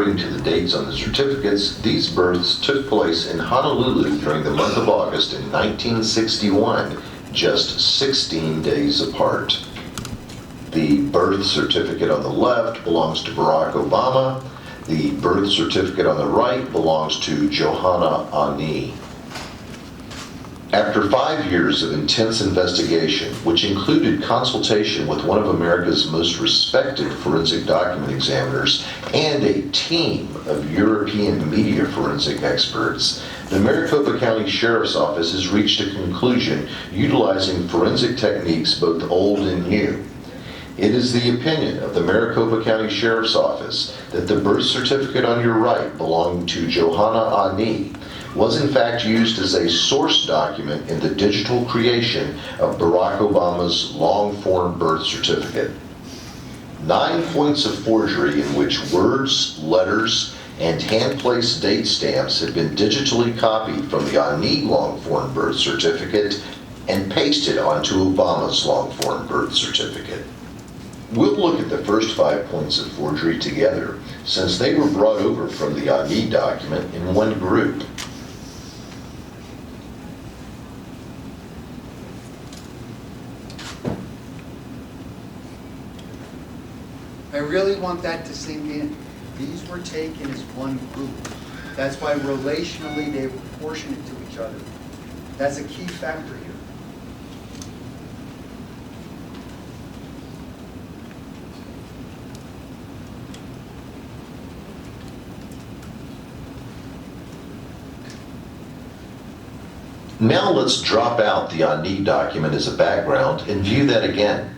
According to the dates on the certificates, these births took place in Honolulu during the month of August in 1961, just 16 days apart. The birth certificate on the left belongs to Barack Obama. The birth certificate on the right belongs to Johanna Ani. After 5 years of intense investigation, which included consultation with one of America's most respected forensic document examiners and a team of European media forensic experts, the Maricopa County Sheriff's Office has reached a conclusion utilizing forensic techniques both old and new. It is the opinion of the Maricopa County Sheriff's Office that the birth certificate on your right belonging to Johanna Ani was in fact used as a source document in the digital creation of Barack Obama's long-form birth certificate. 9 points of forgery in which words, letters, and hand-placed date stamps had been digitally copied from the Ani long-form birth certificate and pasted onto Obama's long-form birth certificate. We'll look at the first 5 points of forgery together, since they were brought over from the Ani document in one group. I really want that to sink in. These were taken as one group. That's why relationally they were proportionate to each other. That's a key factor here. Now let's drop out the Ani document as a background and view that again.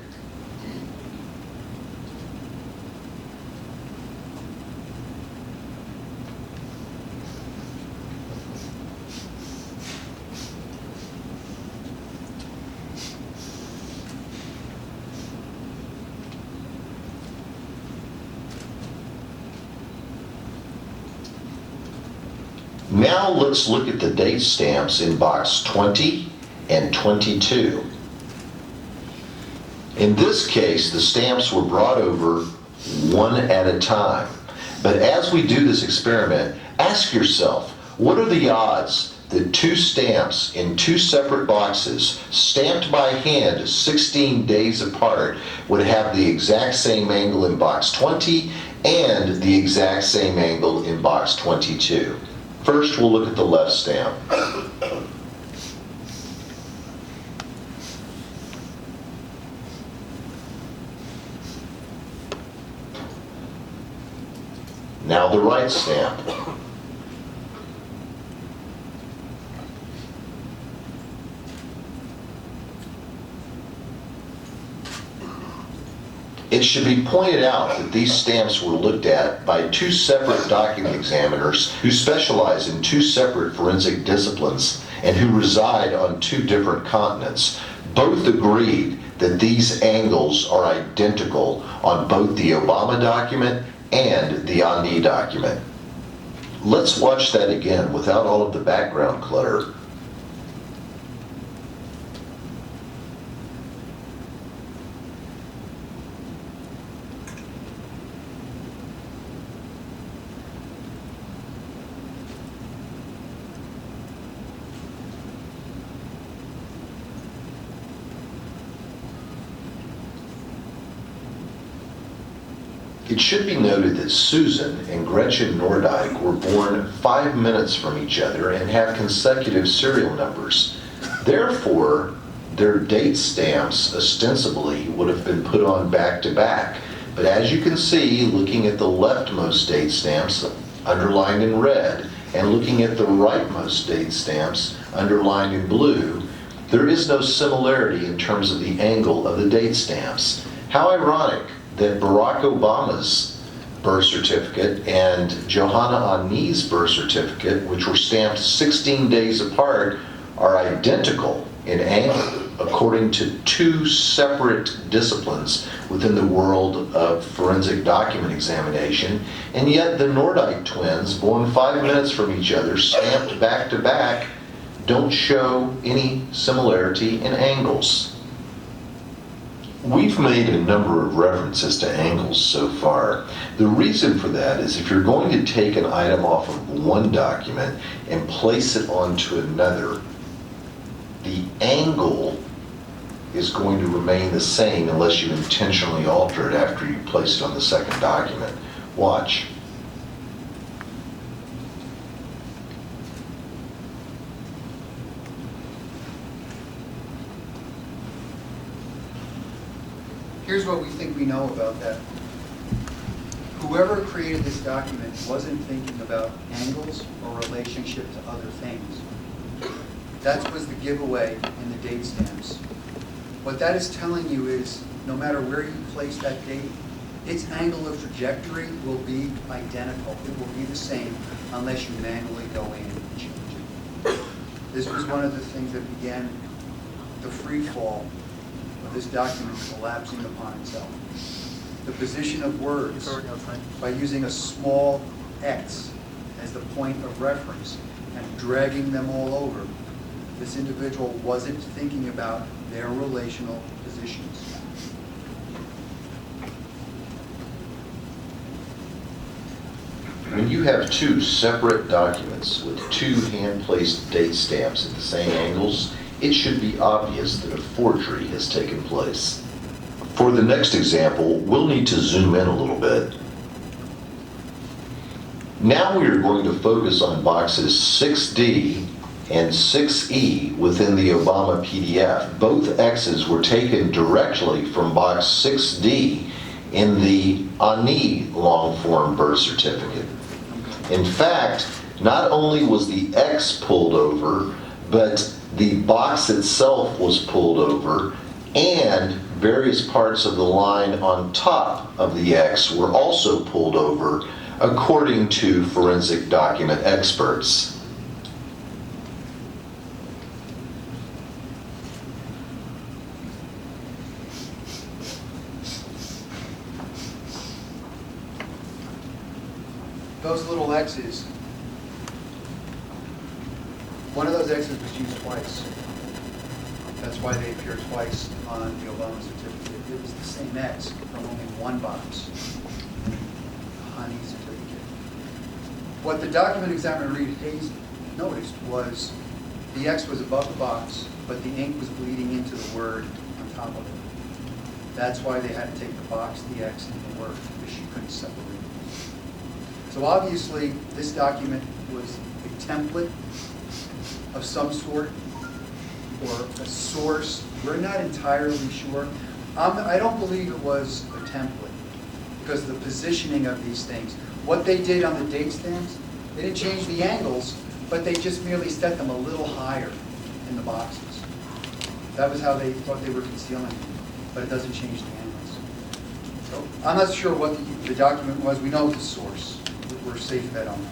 Now let's look at the date stamps in box 20 and 22. In this case, the stamps were brought over one at a time. But as we do this experiment, ask yourself, what are the odds that 2 stamps in 2 separate boxes, stamped by hand 16 days apart, would have the exact same angle in box 20 and the exact same angle in box 22? First, we'll look at the left stamp. Now the right stamp. It should be pointed out that these stamps were looked at by 2 separate document examiners who specialize in 2 separate forensic disciplines and who reside on 2 different continents. Both agreed that these angles are identical on both the Obama document and the Ani document. Let's watch that again without all of the background clutter. It should be noted that Susan and Gretchen Nordyke were born 5 minutes from each other and have consecutive serial numbers. Therefore, their date stamps ostensibly would have been put on back to back. But as you can see, looking at the leftmost date stamps underlined in red and looking at the rightmost date stamps underlined in blue, there is no similarity in terms of the angle of the date stamps. How ironic that Barack Obama's birth certificate and Johanna Ani's birth certificate, which were stamped 16 days apart, are identical in angle, according to 2 separate disciplines within the world of forensic document examination, and yet the Nordyke twins, born 5 minutes from each other, stamped back to back, don't show any similarity in angles. We've made a number of references to angles so far. The reason for that is if you're going to take an item off of one document and place it onto another, the angle is going to remain the same unless you intentionally alter it after you place it on the second document. Watch. Here's what we think we know about that. Whoever created this document wasn't thinking about angles or relationship to other things. That was the giveaway in the date stamps. What that is telling you is, no matter where you place that date, its angle of trajectory will be identical. It will be the same unless you manually go in and change it. This was one of the things that began the free fall of this document collapsing upon itself. The position of words, by using a small x as the point of reference and dragging them all over, this individual wasn't thinking about their relational positions. When you have two separate documents with two hand-placed date stamps at the same angles, it should be obvious that a forgery has taken place. For the next example, we'll need to zoom in a little bit. Now we are going to focus on boxes 6D and 6E within the Obama PDF. Both X's were taken directly from box 6D in the Ani long-form birth certificate. In fact, not only was the X pulled over, but the box itself was pulled over, and various parts of the line on top of the X were also pulled over, according to forensic document experts. Those little X's, one of those X's was used twice. That's why they appear twice on the Obama certificate. It was the same X from only one box, the Honey certificate. What the document examiner Reed Hayes noticed was the X was above the box, but the ink was bleeding into the word on top of it. That's why they had to take the box, the X, and the word, because she couldn't separate it. So obviously, this document was a template of some sort, or a source. We're not entirely sure. I don't believe it was a template because of the positioning of these things. What they did on the date stamps, they didn't change the angles, but they just merely set them a little higher in the boxes. That was how they thought they were concealing it, but it doesn't change the angles. So I'm not sure what the document was. We know the source. We're safe bet on that.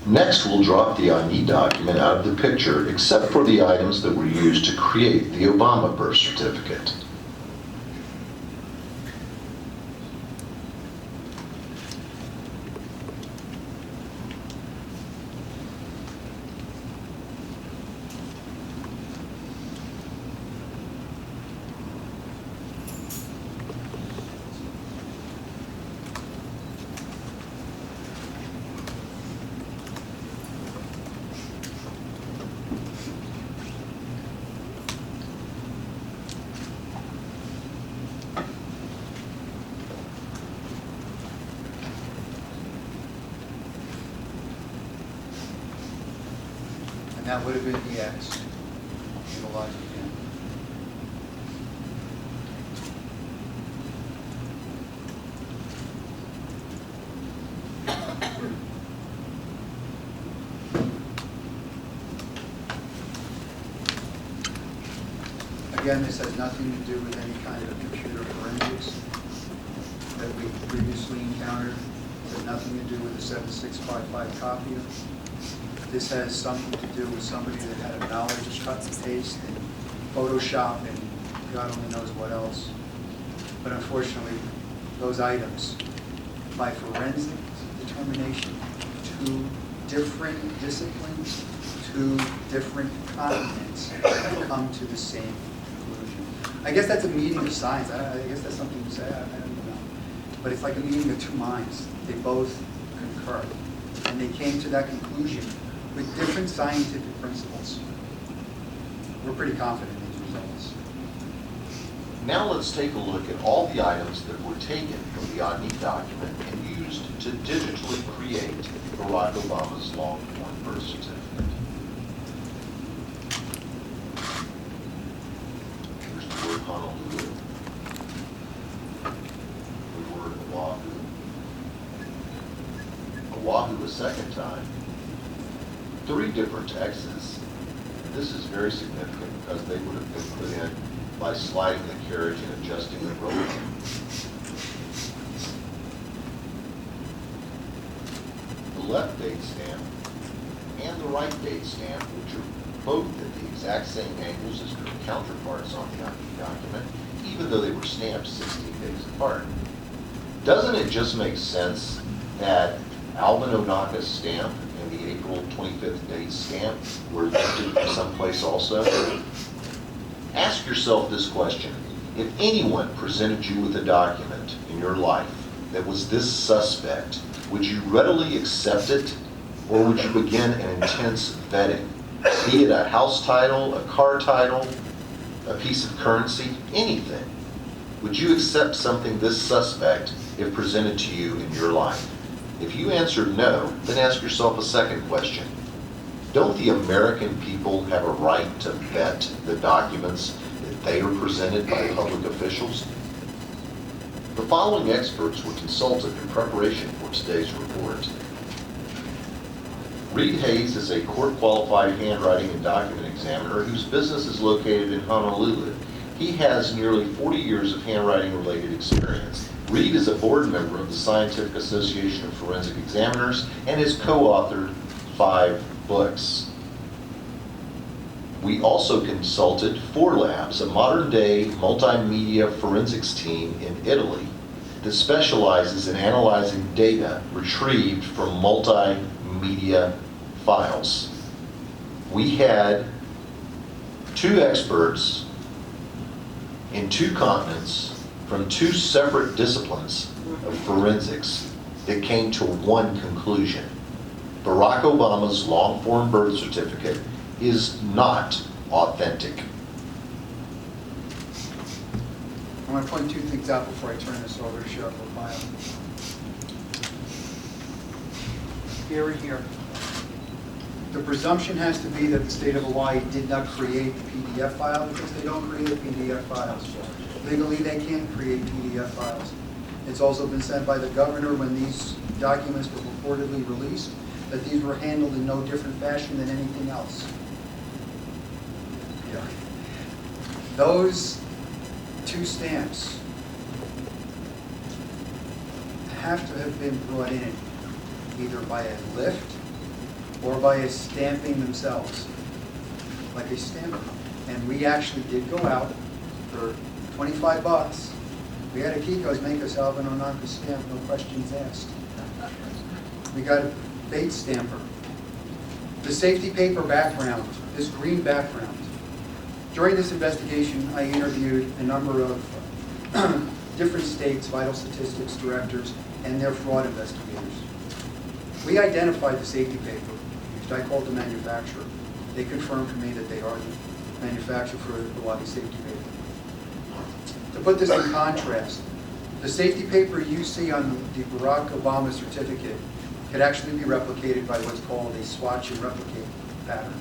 Next, we'll drop the ID document out of the picture, except for the items that were used to create the Obama birth certificate. And that would have been the X in the logic again. Again, this has nothing to do with any kind of computer forensics that we previously encountered. It has nothing to do with the 7655 copier. this has something to do with somebody that had a knowledge of cut and paste and Photoshop and God only knows what else. But unfortunately, those items, by forensic determination, two different disciplines, two different continents have come to the same conclusion. I guess that's a meeting of science. I guess that's something to say. I don't even know. But it's like a meeting of two minds. They both concur. And they came to that conclusion with different scientific principles. We're pretty confident in these results. Now let's take a look at all the items that were taken from the ODNI document and used to digitally create Barack Obama's long-form birth certificate. Here's the word Honolulu. The word Oahu. Oahu a second time. 3 different X's. This is very significant because they would have been put in by sliding the carriage and adjusting the rope. The left date stamp and the right date stamp, which are both at the exact same angles as their counterparts on the ODNI document, even though they were stamped 16 days apart. Doesn't it just make sense that Alvin Onaka's stamp and the April 25th date stamp were lifted from someplace also? Ask yourself this question. If anyone presented you with a document in your life that was this suspect, would you readily accept it, or would you begin an intense vetting? Be it a house title, a car title, a piece of currency, anything. Would you accept something this suspect if presented to you in your life? If you answered no, then ask yourself a second question. Don't the American people have a right to vet the documents that they are presented by public officials? The following experts were consulted in preparation for today's report. Reed Hayes is a court-qualified handwriting and document examiner whose business is located in Honolulu. He has nearly 40 years of handwriting-related experience. Reed is a board member of the Scientific Association of Forensic Examiners and has co-authored 5 books. We also consulted 4 Labs, a modern-day multimedia forensics team in Italy that specializes in analyzing data retrieved from multimedia files. We had 2 experts in 2 continents from 2 separate disciplines of forensics that came to one conclusion. Barack Obama's long-form birth certificate is not authentic. I'm going to point 2 things out before I turn this over to Sheriff Arpaio. Here and here. The presumption has to be that the state of Hawaii did not create the PDF file because they don't create PDF files. Legally, they can't create PDF files. It's also been said by the governor when these documents were reportedly released that these were handled in no different fashion than anything else. Yeah. Those 2 stamps have to have been brought in either by a lift or by a stamping themselves, like a stamper. And we actually did go out for $25. We had a Kiko's make us Alvin Onaka stamp, no questions asked. We got a Bates stamper. The safety paper background, this green background. During this investigation, I interviewed a number of different states' vital statistics directors and their fraud investigators. We identified the safety paper, which I called the manufacturer. They confirmed for me that they are the manufacturer for the Hawaii safety paper. To put this in contrast, the safety paper you see on the Barack Obama certificate could actually be replicated by what's called a swatch and replicate pattern.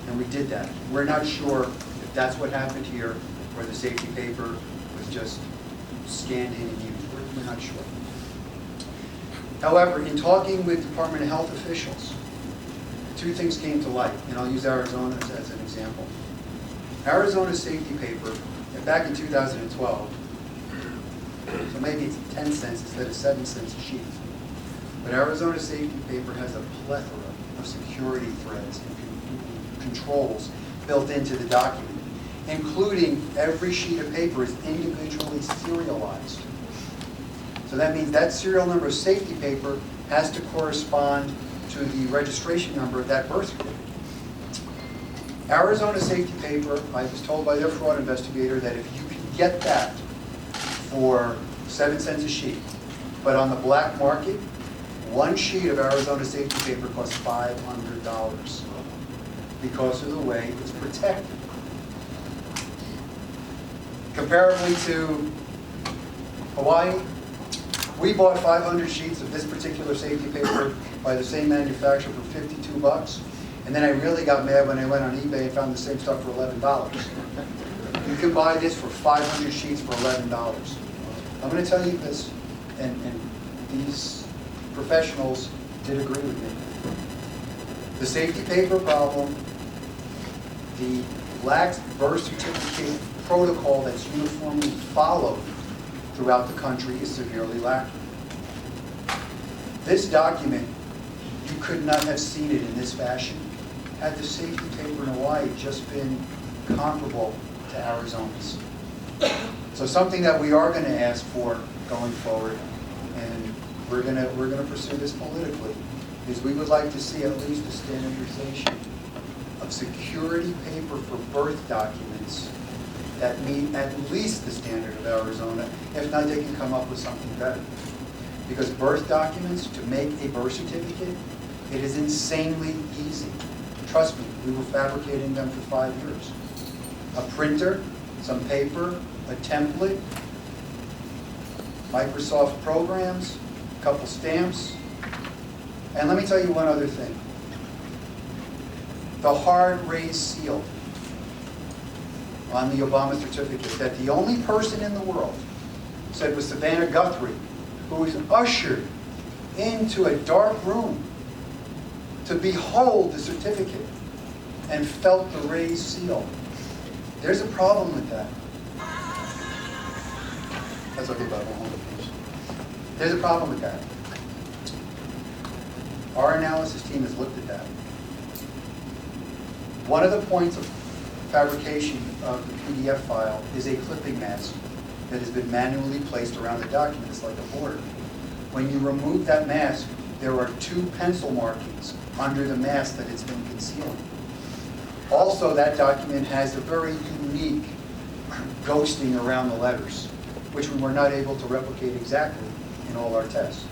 And we did that. We're not sure if that's what happened here or the safety paper was just scanned in and used. We're not sure. However, in talking with Department of Health officials, 2 things came to light, and I'll use Arizona as an example. Arizona's safety paper, back in 2012, so maybe it's 10 cents instead of 7 cents a sheet. But Arizona's safety paper has a plethora of security threads and controls built into the document, including every sheet of paper is individually serialized. So that means that serial number of safety paper has to correspond to the registration number of that birth certificate. Arizona safety paper, I was told by their fraud investigator that if you can get that for 7 cents a sheet, but on the black market, one sheet of Arizona safety paper costs $500 because of the way it's protected. Comparably to Hawaii, we bought 500 sheets of this particular safety paper by the same manufacturer for $52, and then I really got mad when I went on eBay and found the same stuff for $11. You can buy this for 500 sheets for $11. I'm going to tell you this, and these professionals did agree with me. The safety paper problem, the lax birth certificate protocol that's uniformly followed throughout the country is severely lacking. This document, you could not have seen it in this fashion had the safety paper in Hawaii just been comparable to Arizona's. So something that we are going to ask for going forward, and we're going to pursue this politically, is we would like to see at least a standardization of security paper for birth documents that meet at least the standard of Arizona. If not, they can come up with something better. Because birth documents, to make a birth certificate, it is insanely easy. Trust me, we were fabricating them for 5 years. A printer, some paper, a template, Microsoft programs, a couple stamps. And let me tell you one other thing. The hard raised seal on the Obama certificate that the only person in the world said was Savannah Guthrie, who was ushered into a dark room to behold the certificate and felt the raised seal. There's a problem with that. That's okay, Bob. I'll hold it, please. There's a problem with that. Our analysis team has looked at that. One of the points of fabrication of the PDF file is a clipping mask that has been manually placed around the document. It's like a border. When you remove that mask, there are 2 pencil markings under the mask that it's been concealing. Also, that document has a very unique ghosting around the letters, which we were not able to replicate exactly in all our tests.